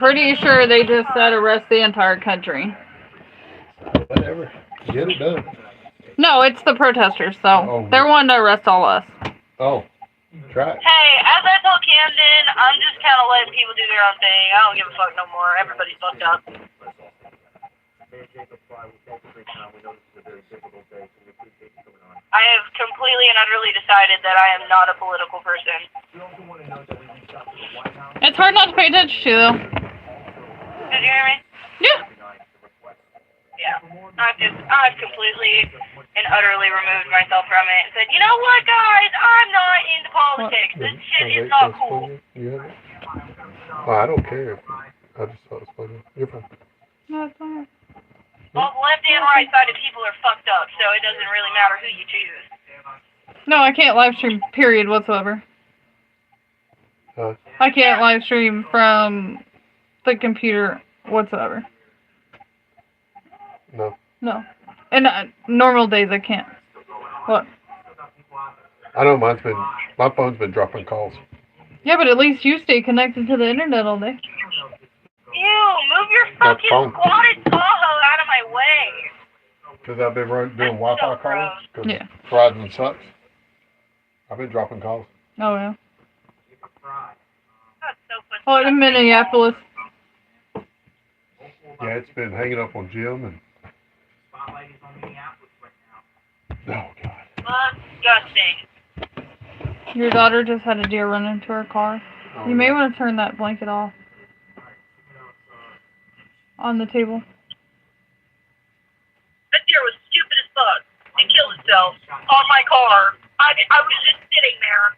Pretty sure they just said arrest the entire country. Whatever. Get it done. No, it's the protesters, so Oh. they're wanting to arrest all us. Oh, try it. Hey, as I told Camden, I'm just kind of letting people do their own thing. I don't give a fuck no more. Everybody's fucked up. I have completely and utterly decided that I am not a political person. It's hard not to pay attention to, though. Did you hear me? Yeah. Yeah. I've completely and utterly removed myself from it and said, you know what, guys? I'm not into politics. This shit is not cool. You have it? Oh, I don't care. I just thought it was funny. You're fine. No, it's fine. Well, the left and right side of people are fucked up, so it doesn't really matter who you choose. No, I can't live stream, period, whatsoever. I can't live stream from the computer whatsoever. No. No. And normal days I can't. What? I know my phone's been dropping calls. Yeah, but at least you stay connected to the internet all day. Ew, move your fucking squatted Tahoe out of my way. Because I've been doing Wi-Fi calls. Because Yeah. Verizon sucks. I've been dropping calls. Oh, yeah. That's so funny. Oh, in Minneapolis. Yeah, it's been hanging up on Jim and. Oh God. Disgusting. Your daughter just had a deer run into her car. Oh, You may want to turn that blanket off. On the table. That deer was stupid as fuck. It killed itself on my car. I was just sitting there.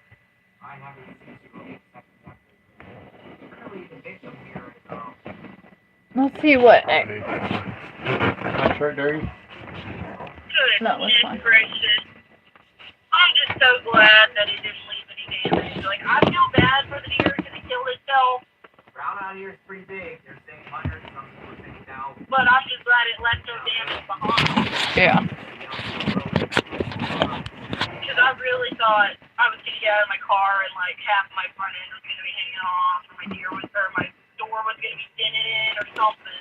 Let's see what. My shirt dirty? Goodness No, it's fine. gracious. I'm just so glad that it didn't leave any damage. Like, I feel bad for the deer because it killed itself. Ground out here is pretty big. They're saying hundreds, some people are saying thousands. But I'm just glad it left no damage behind. Yeah. Because I really thought I was going to get out of my car and, like, half of my front end was going to be hanging off, or my door was going to be dented in or something.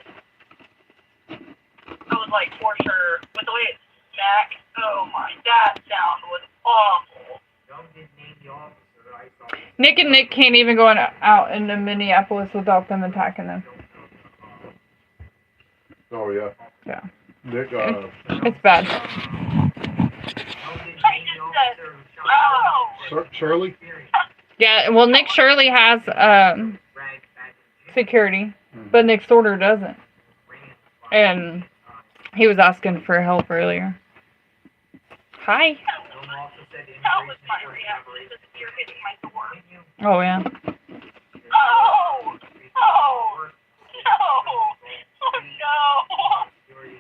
I was like, for sure. But the way it smacked, oh my, that sound was awful. Nick and Nick can't even go out into Minneapolis without them attacking them. Oh yeah. Yeah. Nick. It's bad. I just said, oh! Shirley. Yeah, well, Nick Shirley has security, but Nick Sorter doesn't. And he was asking for help earlier. Hi. That was my reaction to the deer hitting my door. Oh, yeah. Oh! Oh! No! Oh no! I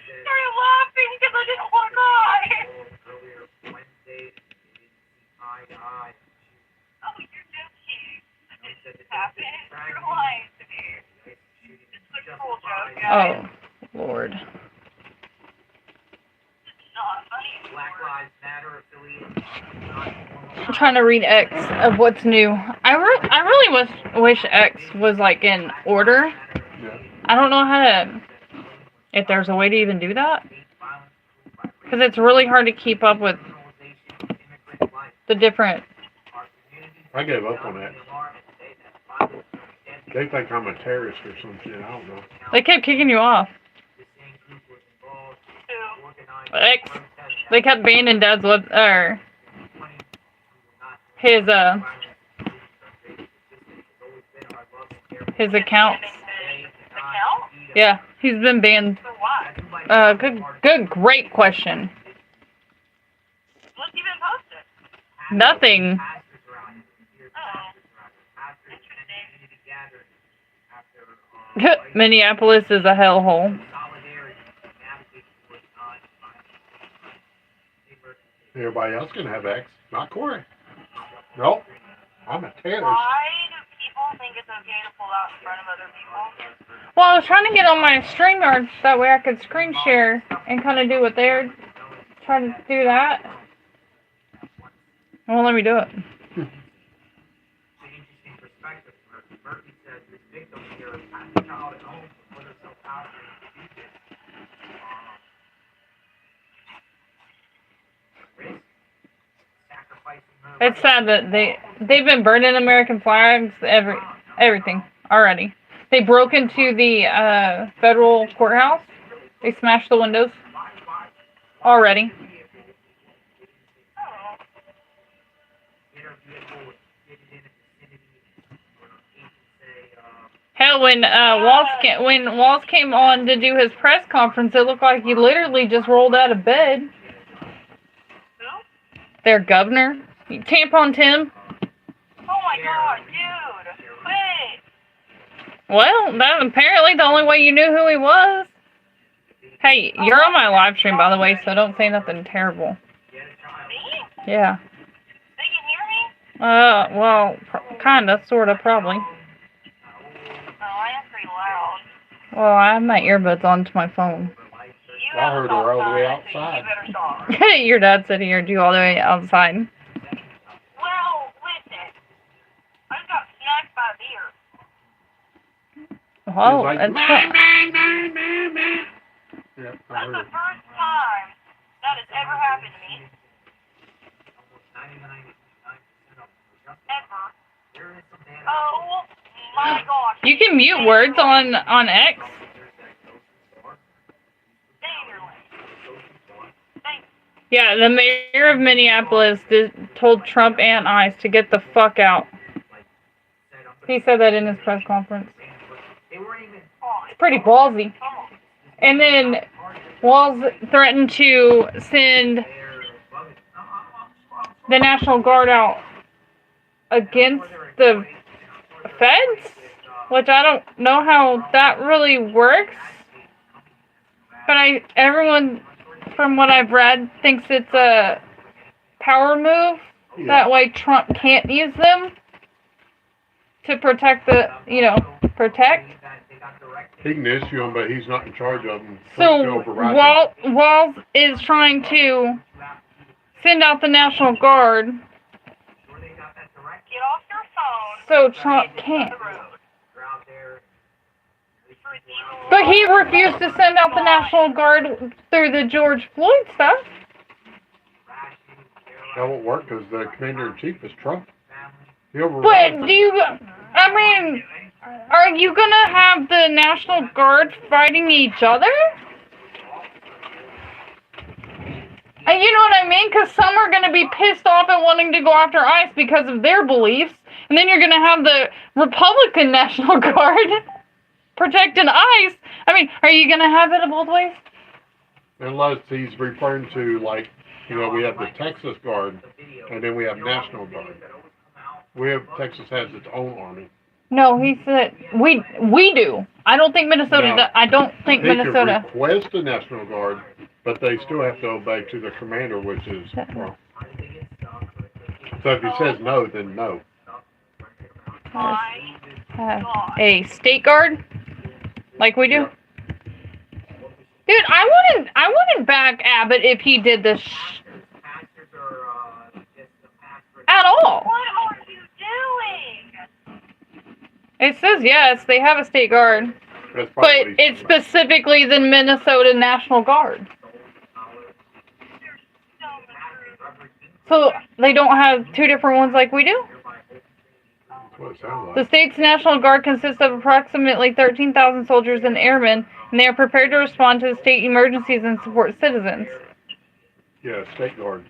just started laughing because I didn't want to cry. Oh, you're joking. This happened. You're lying to me. It's a cool joke, guys. Oh, Lord. It's not funny. Black Lives Matter affiliate. I'm trying to read X of what's new. I really wish X was, like, in order. Yeah. I don't know how to... If there's a way to even do that. Because it's really hard to keep up with the different... I gave up on that. They think I'm a terrorist or some shit. I don't know. They kept kicking you off. X. They kept banning Dad's web... Or... His accounts. Account? Yeah, he's been banned. For what? Great question. What's even posted? Nothing. Oh. Minneapolis is a hellhole. Everybody else can have X, not Corey. Nope. I'm a terrorist. Why do people think it's okay to pull out in front of other people? Well, I was trying to get on my StreamYard so that way I could screen share and kind of do what they're trying to do that. It won't let me do it. It's sad that they've been burning American flags, everything already. They broke into the federal courthouse. They smashed the windows already. Oh. Hell, when Walz came on to do his press conference, it looked like he literally just rolled out of bed. Who? Their governor, Tampon Tim. Oh my god, dude! Wait! Well, that's apparently the only way you knew who he was. Hey, you're on my live stream, by the way, so don't say nothing terrible. Me? Yeah. They can hear me? Well, kinda, sorta, probably. Oh, I am pretty loud. Well, I have my earbuds onto my phone. You I have heard a her all the way stop sign, so outside. You better stop. Your dad said he heard you all the way outside. Well, listen. I just got smacked by a deer. Well, He's like, it's "Meh, fun. meh, meh, meh, meh." Yeah, I That's heard the it. first time that has ever happened to me. Ever. Oh my gosh. You can mute words on X. Yeah, the mayor of Minneapolis told Trump and ICE to get the fuck out. He said that in his press conference. It's pretty ballsy. And then Walz threatened to send the National Guard out against the feds, which I don't know how that really works. But everyone, from what I've read, thinks it's a power move. Yeah. That way Trump can't use them to protect protect. He can issue them, but he's not in charge of them. So Walz is trying to send out the National Guard Get off your phone. so Trump can't. The road. But he refused to send out the National Guard through the George Floyd stuff. That won't work because the commander-in-chief is Trump. He But overrides are you gonna have the National Guard fighting each other? And you know what I mean? Because some are gonna be pissed off and wanting to go after ICE because of their beliefs. And then you're gonna have the Republican National Guard protecting ICE. I mean, are you gonna have it both ways? Unless he's referring to, like, we have the Texas Guard, and then we have National Guard. Texas has its own army. No, he said we do. I don't think Minnesota. No. Does. I don't think He Minnesota. could request the National Guard, but they still have to obey to the commander, which is Trump. So if he says no, then no. A state guard, like we do. Yeah. Dude, I wouldn't back Abbott if he did this at all. What are you doing? It says yes, they have a state guard, That's but probably what he's it's talking about. specifically the Minnesota National Guard. So they don't have two different ones like we do? That's what it sounds The like. state's National Guard consists of approximately 13,000 soldiers and airmen, and they are prepared to respond to state emergencies and support citizens. Yeah, state guard.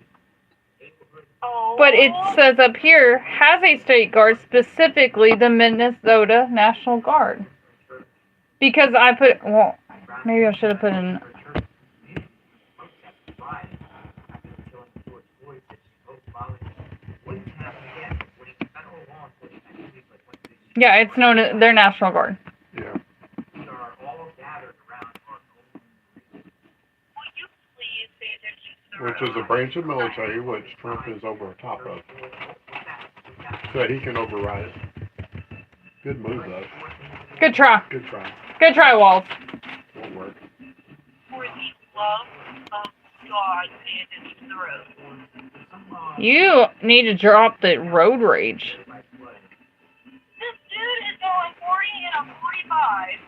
Oh. But it says up here, has a state guard, specifically the Minnesota National Guard. Because maybe I should have put in... Yeah, it's known as their National Guard. Yeah. Will you please pay attention to the Which road? is a branch of military which Trump is over top of. So he can override it. Good move, though. Good try. Good try. Good try, Walt. Won't work. For the love of God, pay attention to the road. You need to drop the road rage. This dude is going 40 and a 45,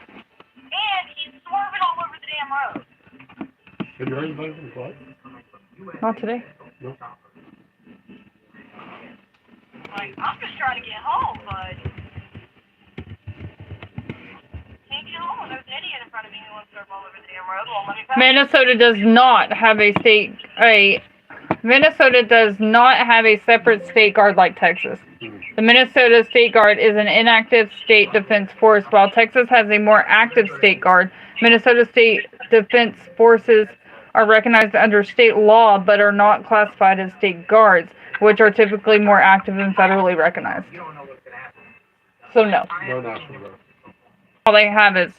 and he's swerving all over the damn road. Have you heard anybody from the club? Not today. Nope. Like, I'm just trying to get home, but can't get home. There's an idiot in front of me who wants to drive all over the damn road. Won't let me pass. Minnesota does not have Minnesota does not have a separate state guard like Texas. The Minnesota State Guard is an inactive state defense force, while Texas has a more active state guard. Minnesota state defense forces are recognized under state law, but are not classified as state guards, which are typically more active and federally recognized. So no. No National Guard. All they have is,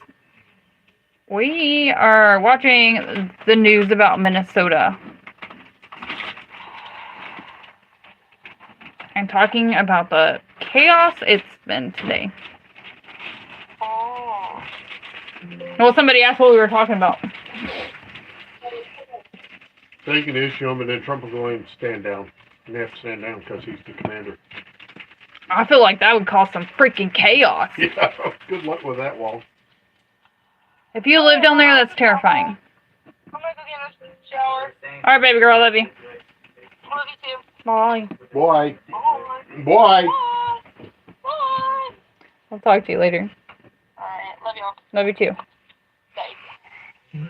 we are watching the news about Minnesota. And talking about the chaos it's been today. Oh. Well, somebody asked what we were talking about. They can issue them, and then Trump will go in and stand down. And they have to stand down because he's the commander. I feel like that would cause some freaking chaos. Yeah, good luck with that, Walt. If you live down there, that's terrifying. I'm gonna go get in the shower. Alright, baby girl, love you. Love you too. Bye. Boy. Bye. Boy. Bye. Bye. I'll talk to you later. Alright, love y'all. Love you too. Bye.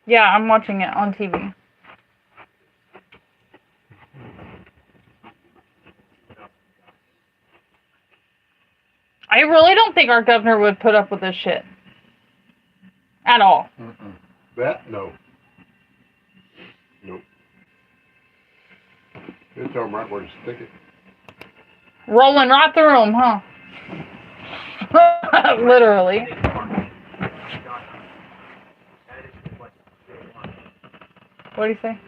Yeah, I'm watching it on TV. I really don't think our governor would put up with this shit. At all. That, no. Nope. They tell him right where to stick it. Rolling right through them, huh? Literally. What do you say?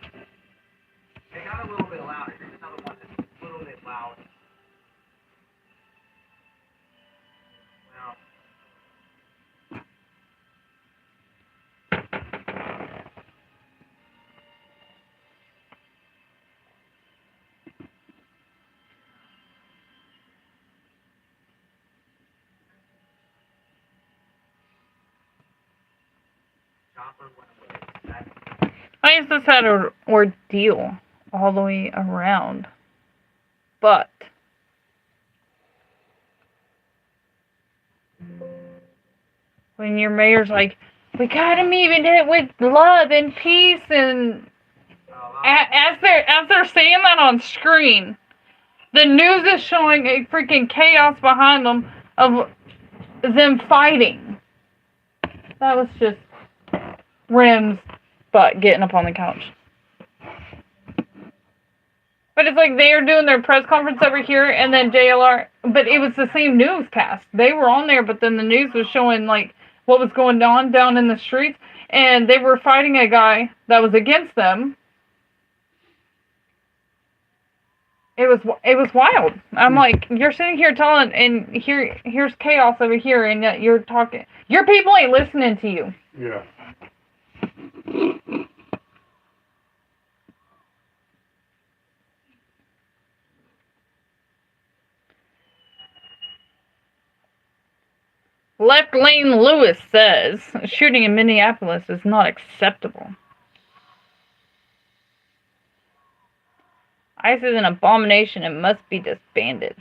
They got a little bit louder. Here's another one that's a little bit loud. Well, Chopper went away. That's I guess this had an ordeal all the way around. But when your mayor's like, we gotta meet it with love and peace, and as they're saying that on screen, the news is showing a freaking chaos behind them of them fighting. That was just Rim's butt getting up on the couch. But it's like they are doing their press conference over here, and then JLR, but it was the same newscast. They were on there, but then the news was showing like what was going on down in the streets, and they were fighting a guy that was against them. It was wild. I'm like, you're sitting here telling, and here's chaos over here, and yet you're talking. Your people ain't listening to you. Yeah. Left Lane Lewis says, shooting in Minneapolis is not acceptable. ICE is an abomination and must be disbanded.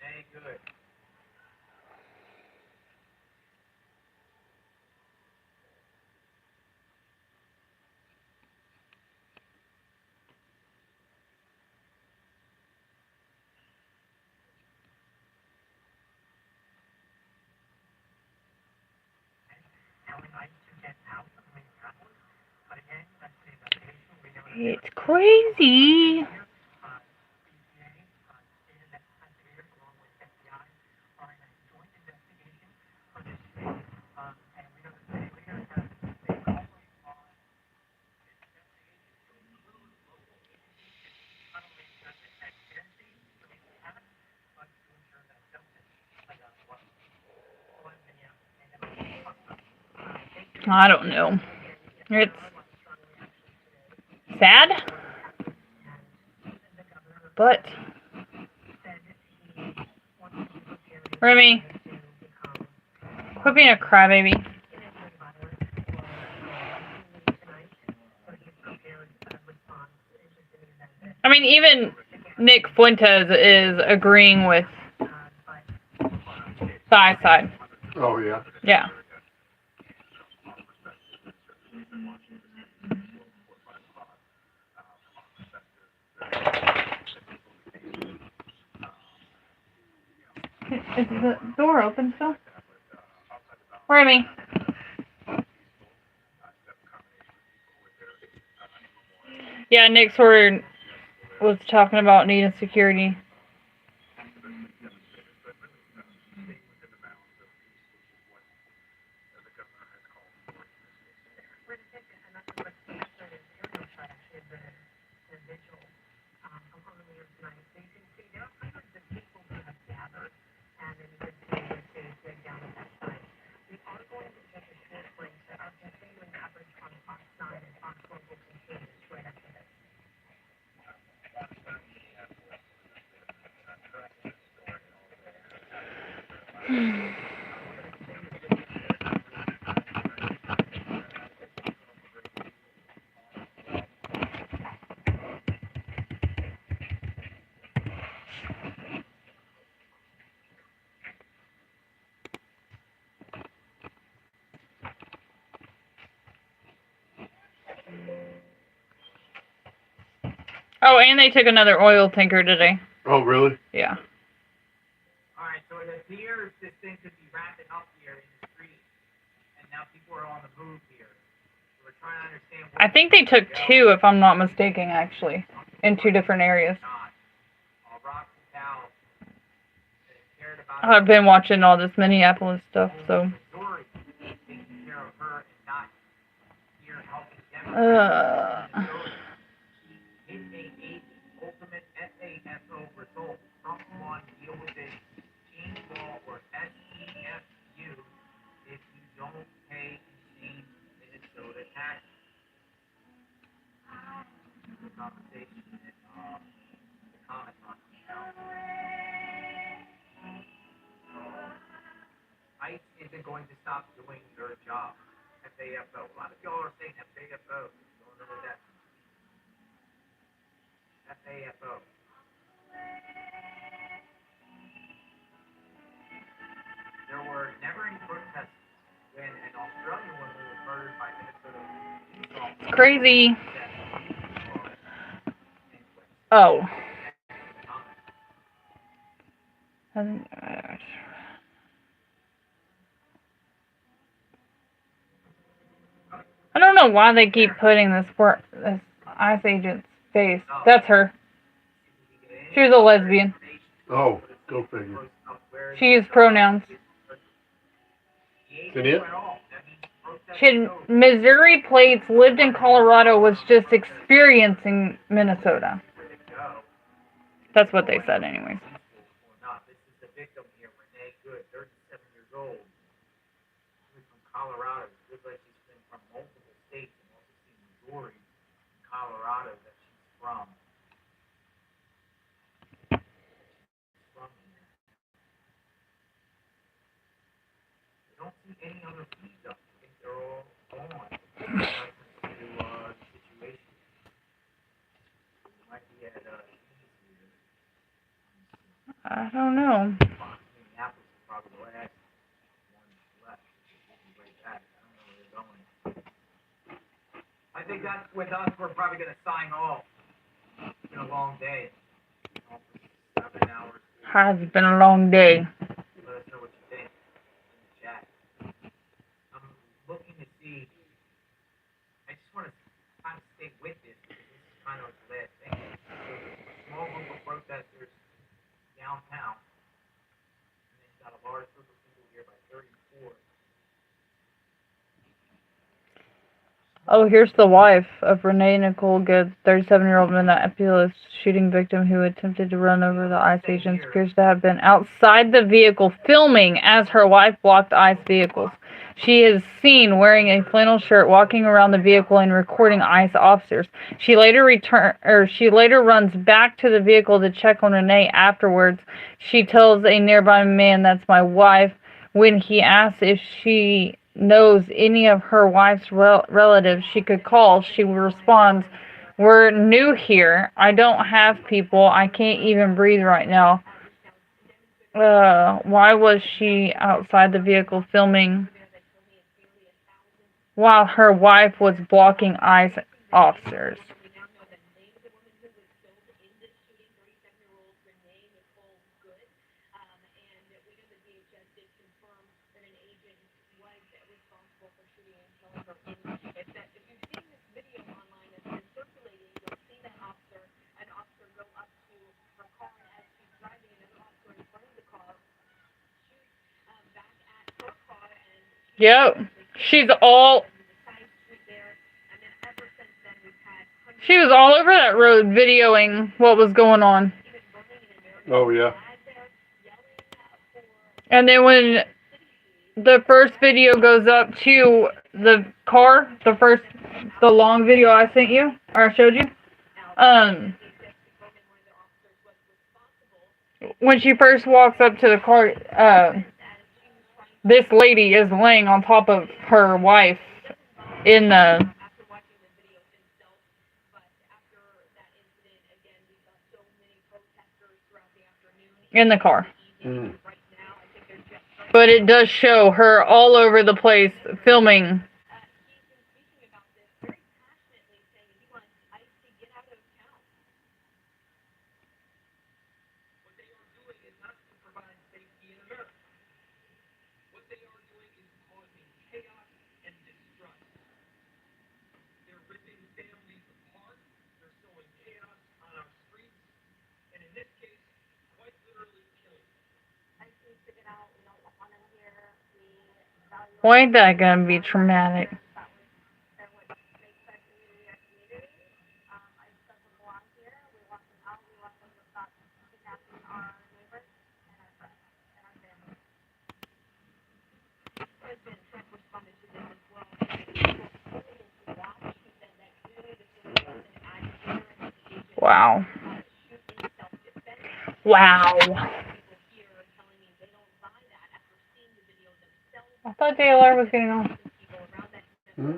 very good. It's crazy. I don't know. It's sad, but Remy, quit being a crybaby. mean, even Nick Fuentes is agreeing with the I side. Oh, yeah. Yeah. Is the door open still? Remy. Yeah, Nick sort of was talking about needing security. Oh, and they took another oil tanker today. Oh, really? Yeah. Alright, so it appears this thing could be wrapping up here in the street. And now people are on the move here. So we're trying to understand I think they took two, if I'm not mistaken, actually, in two different areas. I've been watching all this Minneapolis stuff, so. Ultimate SAFO result. Trump won, deal with it. Change law or SEFU if you don't pay insane Minnesota taxes. The conversation and the comments on the show. ICE isn't going to stop doing their job. FAFO. A lot of y'all are saying FAFO. Don't know what that means. FAFO. There were never any protests when an Australian woman was murdered by Minnesota police officers. It's crazy. Oh. I don't know why they keep putting this ICE agent's face. That's her. She was a lesbian. Oh, go figure. She used pronouns. Is it? She had Missouri plates, lived in Colorado, was just experiencing Minnesota. That's what they said anyways. This is the victim here, Renee Good, 37 years old. She's from Colorado. It looks like she's been from multiple states and also seen Missouri and Colorado that she's from. We don't see any other feeds up. I think they're all gone. Situation. Might be at I don't know. Minneapolis is probably the last one left. Right back. I don't know where they're going. I think that with us, we're probably going to sign off. It's been a long day. 7 hours. Has been a long day. Let us know what you think in the chat. I'm looking to see. I just want to kind of stay with this because this is kind of the last thing. So a small group of protesters downtown, and then you've got a large group of people here by 34. Oh, here's the wife of Renee Nicole Good, 37-year-old Minneapolis shooting victim who attempted to run over the ICE agents, appears to have been outside the vehicle filming as her wife blocked ICE vehicles. She is seen wearing a flannel shirt, walking around the vehicle and recording ICE officers. She later runs back to the vehicle to check on Renee afterwards. She tells a nearby man, "That's my wife." When he asks if she knows any of her wife's relatives she could call, she responds, We're new here. I don't have people. I can't even breathe right now. Why was she outside the vehicle filming while her wife was blocking ICE officers? Yep. She was all over that road videoing what was going on. Oh, yeah. And then when the first video goes up to the car, the long video I sent you, or I showed you, when she first walks up to the car, this lady is laying on top of her wife in the car. Mm. But it does show her all over the place filming. Why ain't that gonna be traumatic? Wow. Wow. I thought JLR was getting on. Hmm?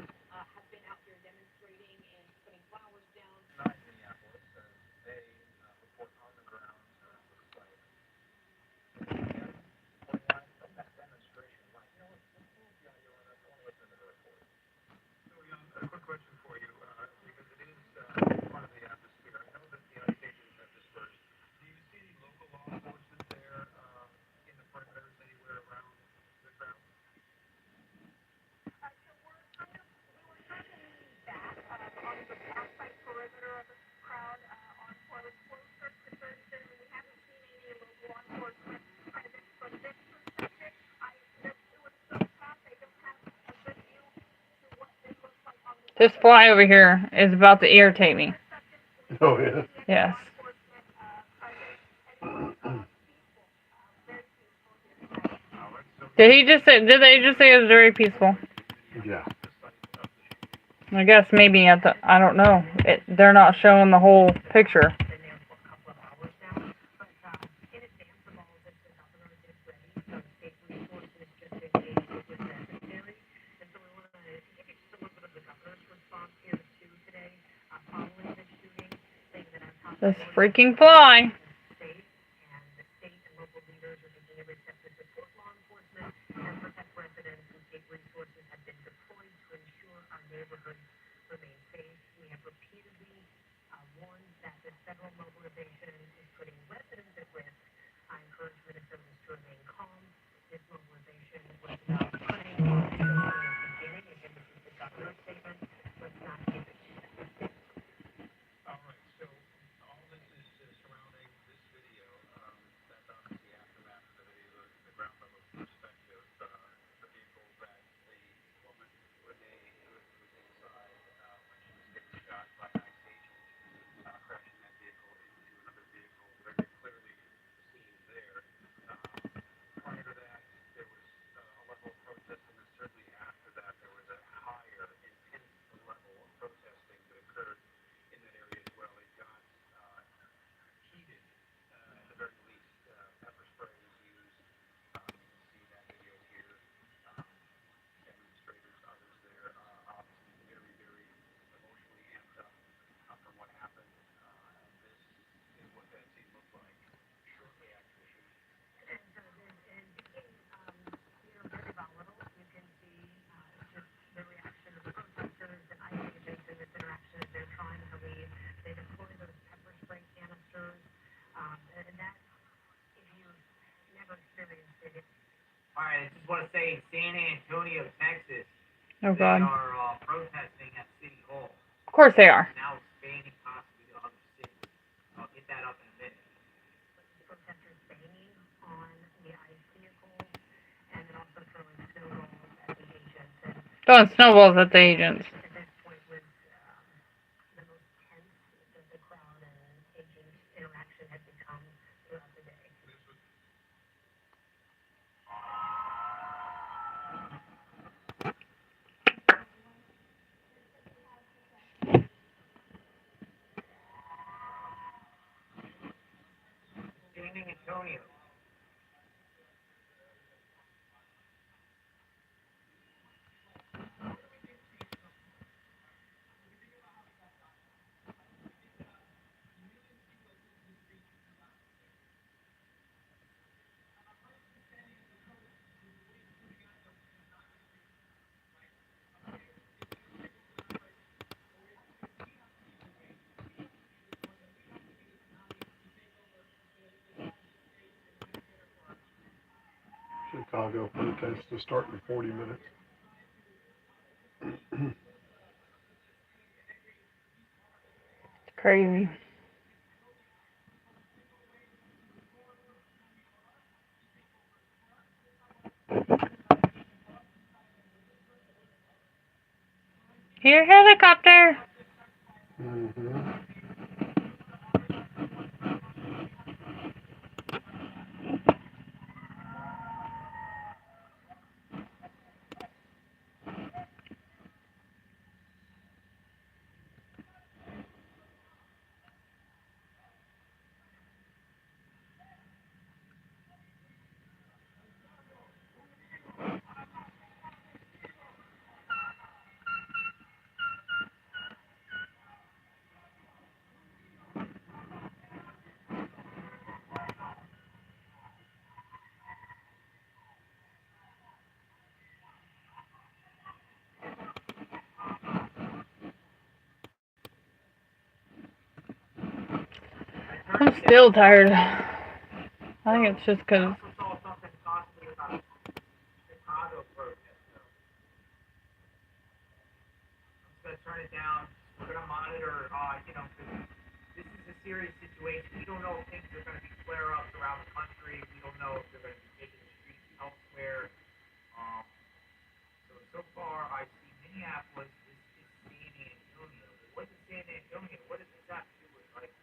This fly over here is about to irritate me. Oh, yeah. Yes. Did they just say it was very peaceful? Yeah. I guess maybe I don't know. They're not showing the whole picture. This freaking fly. All right, I just want to say, in San Antonio, Texas, Oh they God. are protesting at City Hall. Of course they are. Now expanding possibly to other cities. I'll get that up in a minute. Protesters banging on the ICE vehicles and then also throwing snowballs at the agents. And Throwing snowballs at the agents. at this point was the most tense that the crowd and agent interaction had become throughout the day. San Antonio. Chicago protest to start in 40 minutes. It's crazy. Here, helicopter. Mm-hmm. I'm still tired. I think it's just I 'cause also saw something possibly about Chicago protest, though. I'm just going to turn it down. We're going to monitor, 'cause this is a serious situation. We don't know if things are going to be flare-ups around the country. We don't know if they're going to be taking the streets elsewhere. Um, so far, I see Minneapolis is San Antonio. What is San Antonio? What does this have to do with, like,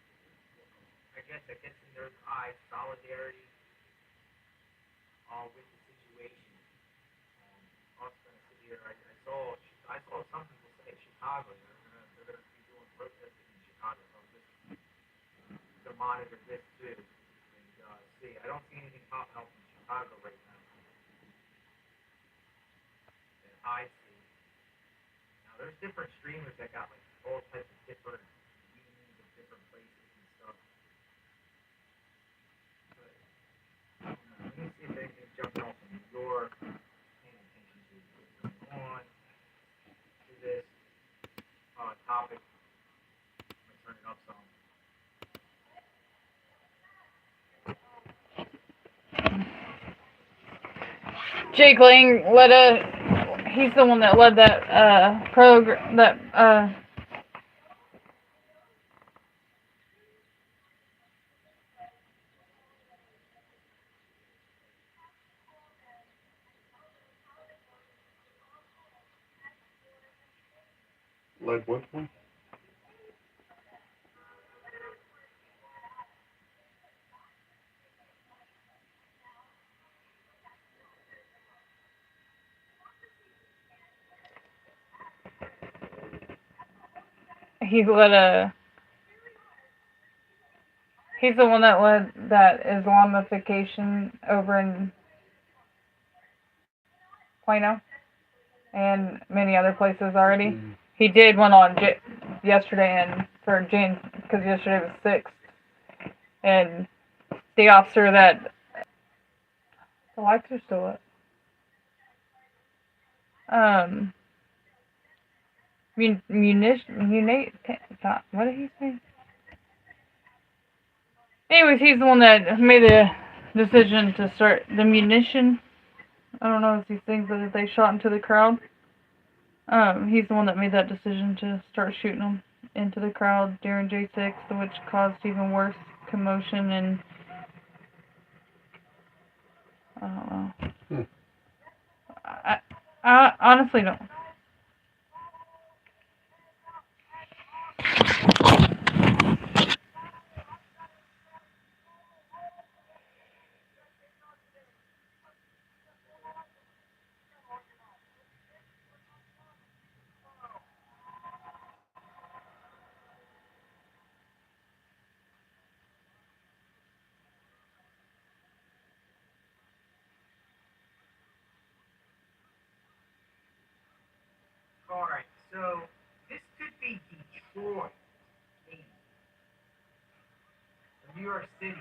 I guess in their eyes, solidarity with the situation. I was going to sit here. I saw some people say Chicago. They're gonna be doing protesting in Chicago. So I'm just to monitor this too and see. I don't see anything popping up in Chicago right now that I see. Now there's different streamers that got like all types of different views of different places and stuff. But let me see if anything's jumping off in New York. Paying attention to what's going on. To this topic. I'm gonna turn it up some. Jake Lang he's the one that led that program, Led which one? he's the one that led that Islamification over in Plano and many other places already. Mm. He did one on yesterday and for June, because yesterday was 6th, and the officer that the lights are still up. What did he say? Anyways, he's the one that made decision to start the munition. I don't know if these things that they shot into the crowd. He's the one that made that decision to start shooting them into the crowd during J6, which caused even worse commotion and I don't know. I honestly don't. Alright, so this could be Detroit, maybe. Or New York City,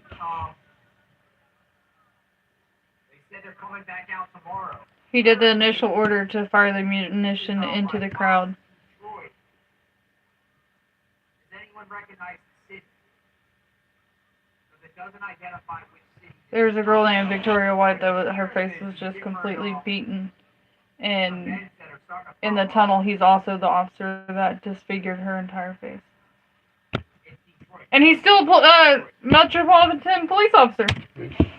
they said they're coming back out tomorrow. He did the initial order to fire the munition into the crowd. Detroit. Does anyone recognize the city? Because it doesn't identify which city. There was a girl named Victoria White that her face was just completely beaten. And in the tunnel, he's also the officer that disfigured her entire face. And he's still a Metropolitan Police officer.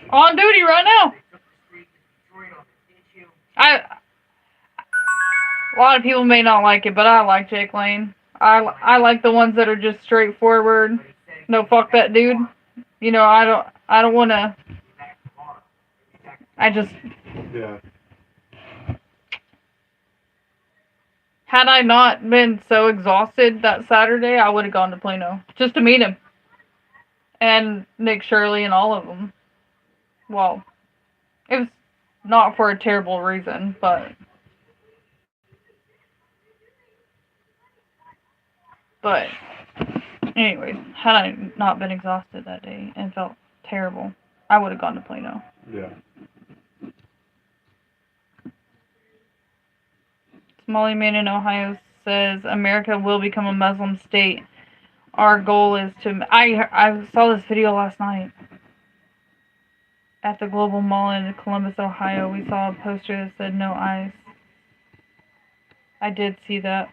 On duty right now. A lot of people may not like it, but I like Jake Lane. I like the ones that are just straightforward. No, fuck that dude. You know, I don't want to. Yeah. Had I not been so exhausted that Saturday, I would have gone to Plano just to meet him. And Nick Shirley and all of them. Well, it was not for a terrible reason, but anyways, had I not been exhausted that day and felt terrible, I would have gone to Plano. Yeah. Molly Man in Ohio says America will become a Muslim state. Our goal is to. I saw this video last night at the Global Mall in Columbus, Ohio. We saw a poster that said "No ICE." I did see that.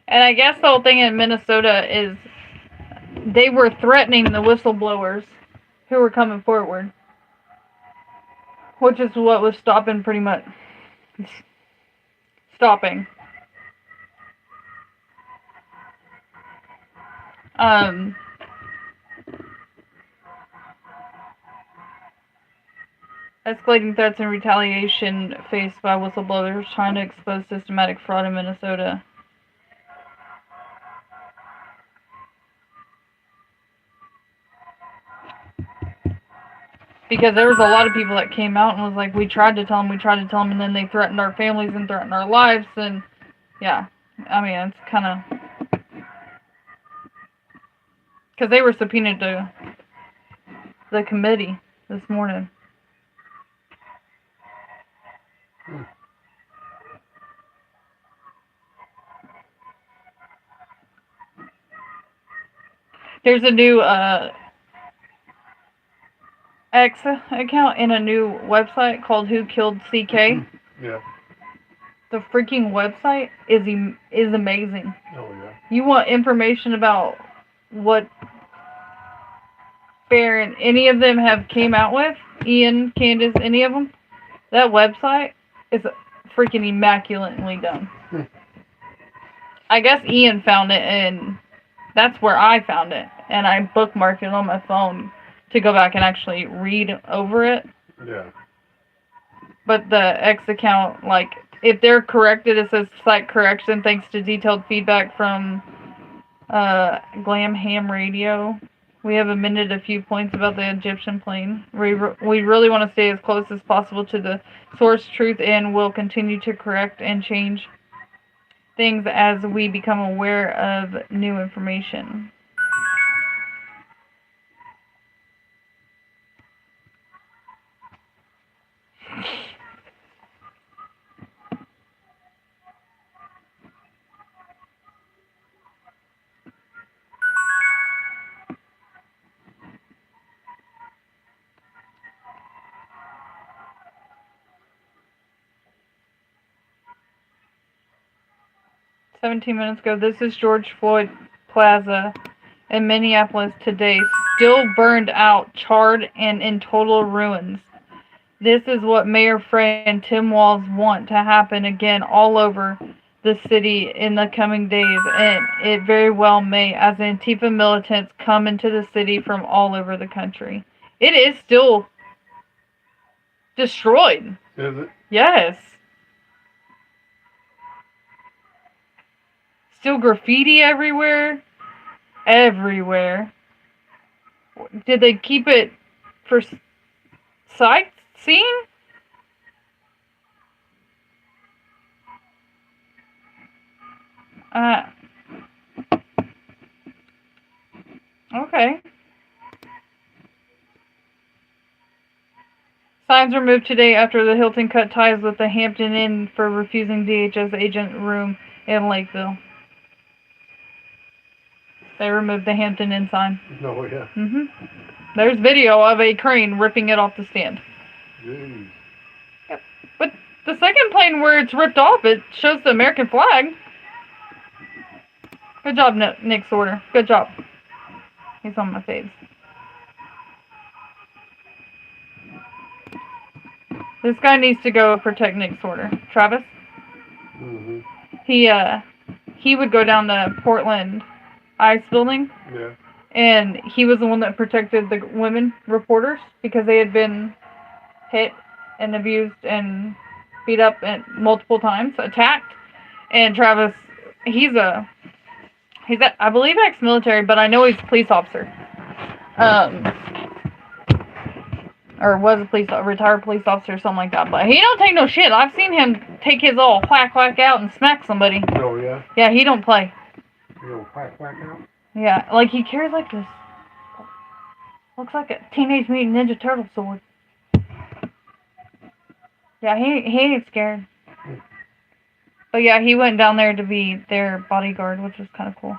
And I guess the whole thing in Minnesota is they were threatening the whistleblowers who were coming forward, which is what was stopping pretty much. Stopping. Escalating threats and retaliation faced by whistleblowers trying to expose systematic fraud in Minnesota. Because there was a lot of people that came out and was like, we tried to tell them, and then they threatened our families and threatened our lives, and yeah, I mean, it's kind of, because they were subpoenaed to the committee this morning. There's a new X account and a new website called Who Killed CK. Yeah. The freaking website is amazing. Oh yeah. You want information about what Barron, any of them have came out with? Ian, Candace, any of them? That website is freaking immaculately done. I guess Ian found it, and that's where I found it, and I bookmarked it on my phone to go back and actually read over it. Yeah. But the X account, like, if they're corrected, it says site correction thanks to detailed feedback from Glam Ham Radio. We have amended a few points about the Egyptian plane. We really want to stay as close as possible to the source truth and will continue to correct and change things as we become aware of new information. "17 minutes ago, this is George Floyd Plaza in Minneapolis today, still burned out, charred, and in total ruins. This is what Mayor Frey and Tim Walz want to happen again all over the city in the coming days, and it very well may, as Antifa militants come into the city from all over the country." It is still destroyed. Is it? Yes. Still graffiti everywhere. Everywhere. Did they keep it for sightseeing? Okay. Signs removed today after the Hilton cut ties with the Hampton Inn for refusing DHS agent room in Lakeville. They removed the Hampton Inn sign. No, yeah. There's video of a crane ripping it off the stand. Jeez. Yep. But the second plane where it's ripped off, it shows the American flag. Good job, Nick Sorter. Good job. He's on my face. This guy needs to go protect Nick Sorter. Travis? He would go down to Portland ICE building. Yeah. And he was the one that protected the women reporters because they had been hit and abused and beat up multiple times, attacked. And Travis, he's I believe ex-military, but I know he's a police officer. Or was a retired police officer or something like that. But he don't take no shit. I've seen him take his old whack out and smack somebody. Oh, yeah? Yeah, he don't play. You know, whack now? Yeah, like he carries like this. Looks like a Teenage Mutant Ninja Turtle sword. Yeah, he ain't scared. But yeah, he went down there to be their bodyguard, which was kind of cool.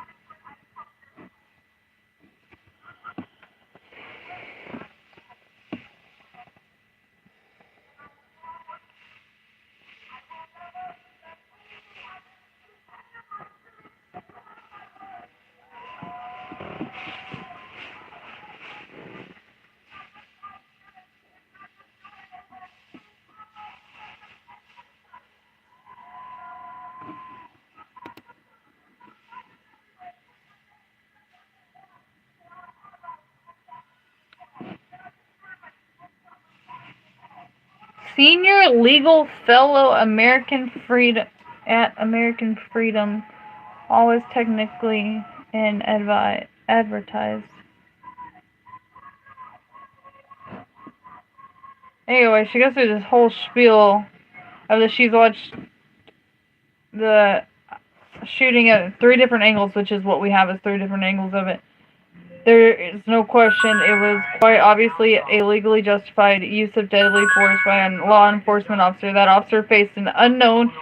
Senior legal fellow American Freedom at American Freedom, always technically and advertised. Anyway, she goes through this whole spiel of that she's watched the shooting at 3 different angles, which is what we have is 3 different angles of it. There is no question it was quite obviously a legally justified use of deadly force by a law enforcement officer. That officer faced an unknown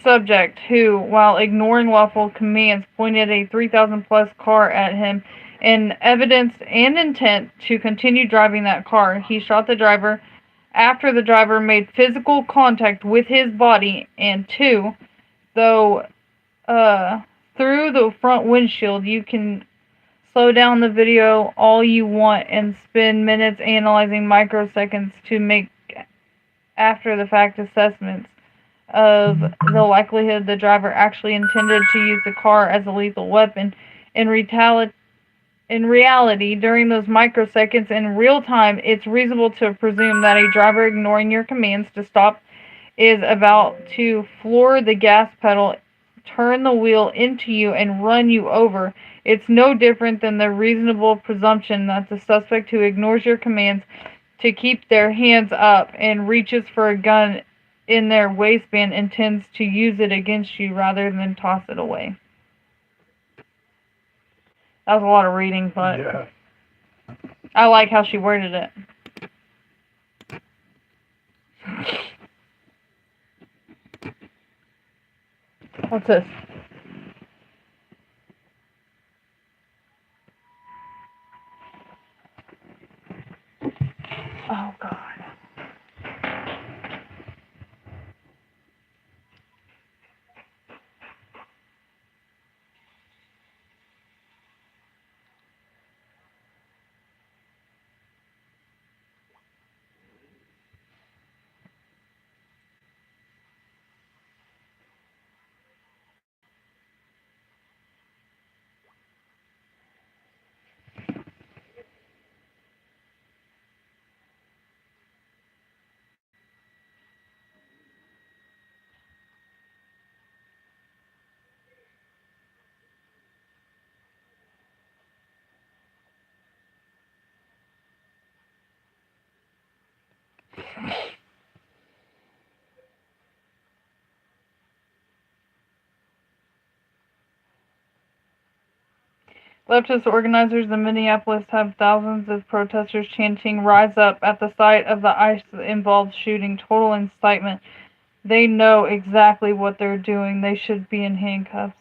subject who, while ignoring lawful commands, pointed a 3,000+ car at him in evidence and intent to continue driving that car. He shot the driver after the driver made physical contact with his body, and 2, though through the front windshield. You can slow down the video all you want and spend minutes analyzing microseconds to make after-the-fact assessments of the likelihood the driver actually intended to use the car as a lethal weapon. In reality, during those microseconds in real time, it's reasonable to presume that a driver ignoring your commands to stop is about to floor the gas pedal, turn the wheel into you, and run you over. It's no different than the reasonable presumption that the suspect who ignores your commands to keep their hands up and reaches for a gun in their waistband intends to use it against you rather than toss it away. That was a lot of reading, but Yeah. I like how she worded it. What's this? Oh, God. Leftist organizers in Minneapolis have thousands of protesters chanting "Rise Up" at the site of the ICE-involved shooting. Total incitement. They know exactly what they're doing. They should be in handcuffs.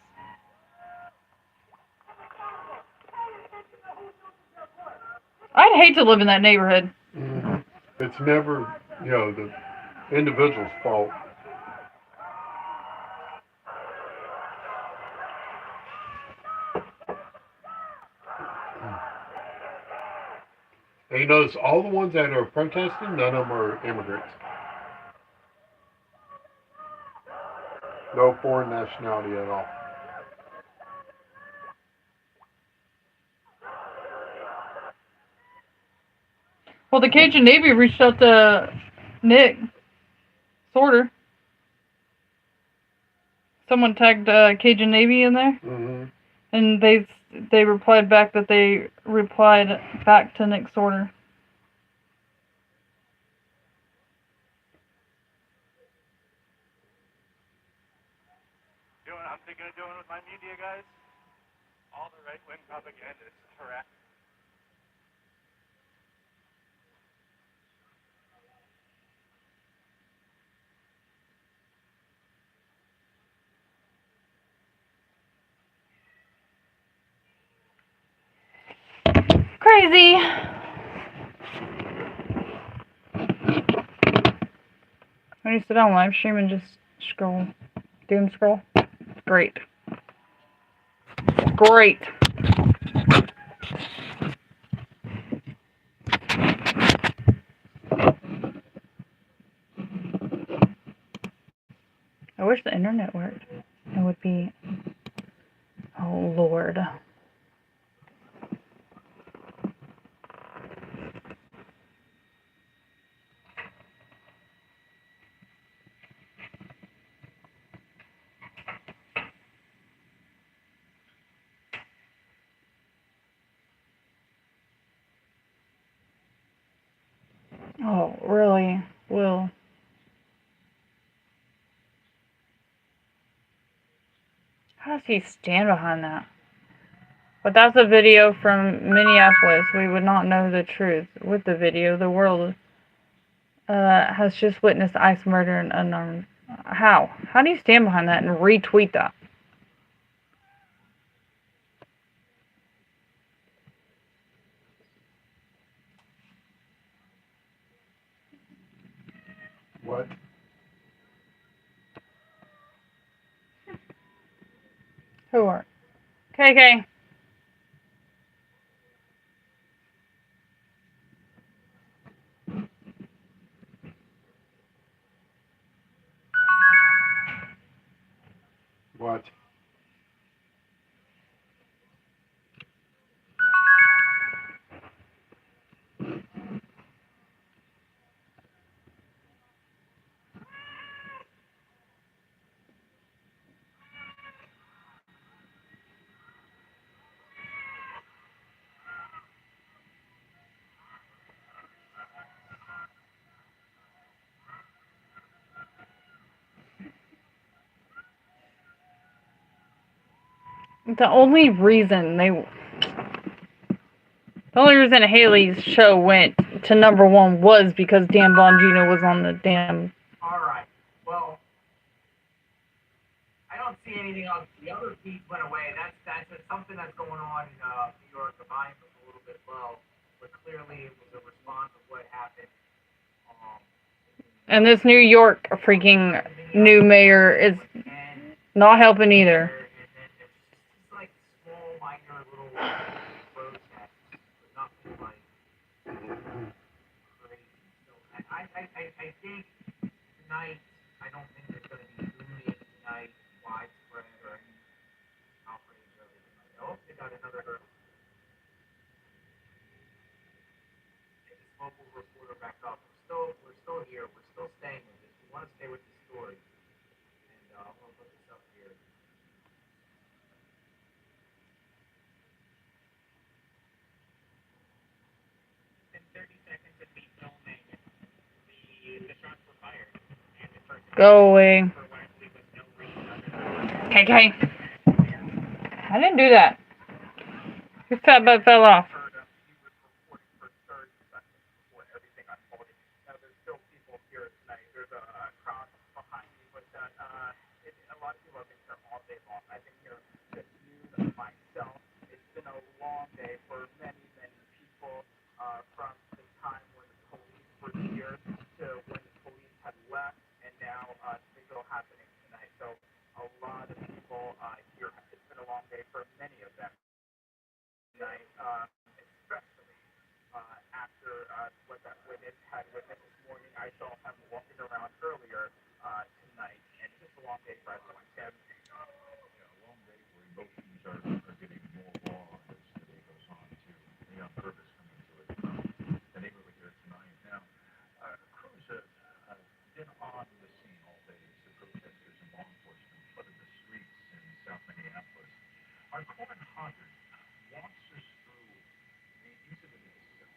I'd hate to live in that neighborhood. Mm-hmm. It's never, the individual's fault. And you notice all the ones that are protesting, none of them are immigrants. No foreign nationality at all. Well, the Cajun Navy reached out to Nick Sorter. Someone tagged Cajun Navy in there, Mm-hmm. and they replied back that they replied back to Nick Sorter. You know what I'm thinking of doing with my media, guys? All the right-wing propaganda is harassing. Crazy. When you sit on live stream and just scroll, doom scroll, great. Great. I wish the internet worked. It would be, oh Lord. Oh, really? Will. How does he stand behind that? But that's a video from Minneapolis. We would not know the truth with the video. The world has just witnessed ICE murder and unarmed. How? How do you stand behind that and retweet that? What? Who are? KK. What? The only reason Haley's show went to #1 was because Dan Bongino was on the damn. All right. Well, I don't see anything else. The other piece went away. That's something that's going on in New York. The volume was a little bit low, but clearly it was a response of what happened. And this New York freaking new mayor is And not helping either. and then it's just like small, minor little protests, but nothing like crazy. So I think tonight, I don't think there's going to be looting tonight, widespread or any outrage or anything like that. Oh, they got another hurdle. Get this local reporter back up. We're still here. We're still staying with this. We want to stay with the story. And I'm going to put this up here. In 30 seconds of me filming, the shots were fired. And the person Go away. for likely with no reason other than KK. I didn't do that. Your fat butt fell off. heard him. He was reporting for 30 seconds before everything unfolded. Now, there's still people here tonight. There's a crowd behind me, but a lot of people have been here all day long. I've been here since noon myself. It's been a long day for many, many people from the time when the police were here to when the police had left, and now things are happening tonight. So a lot of people here. It's been a long day for many of them. Tonight, especially after what that witness had witnessed this morning. I saw him walking around earlier tonight, and it's just a long day for everyone. Tim? Yeah, a long day where emotions are getting more raw as the day goes on, too. The young purpose coming to it from the neighborhood here tonight. Now, crews have been on the scene all day as the protesters and law enforcement flooded the streets in South Minneapolis. Our Corin Hodgert walks us through the incident itself.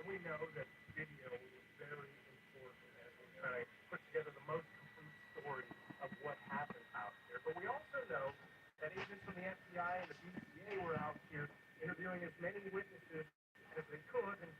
And we know that video is very important as we try to put together the most complete story of what happened out there. But we also know that agents from the FBI and the BCA were out here interviewing as many witnesses as they could, and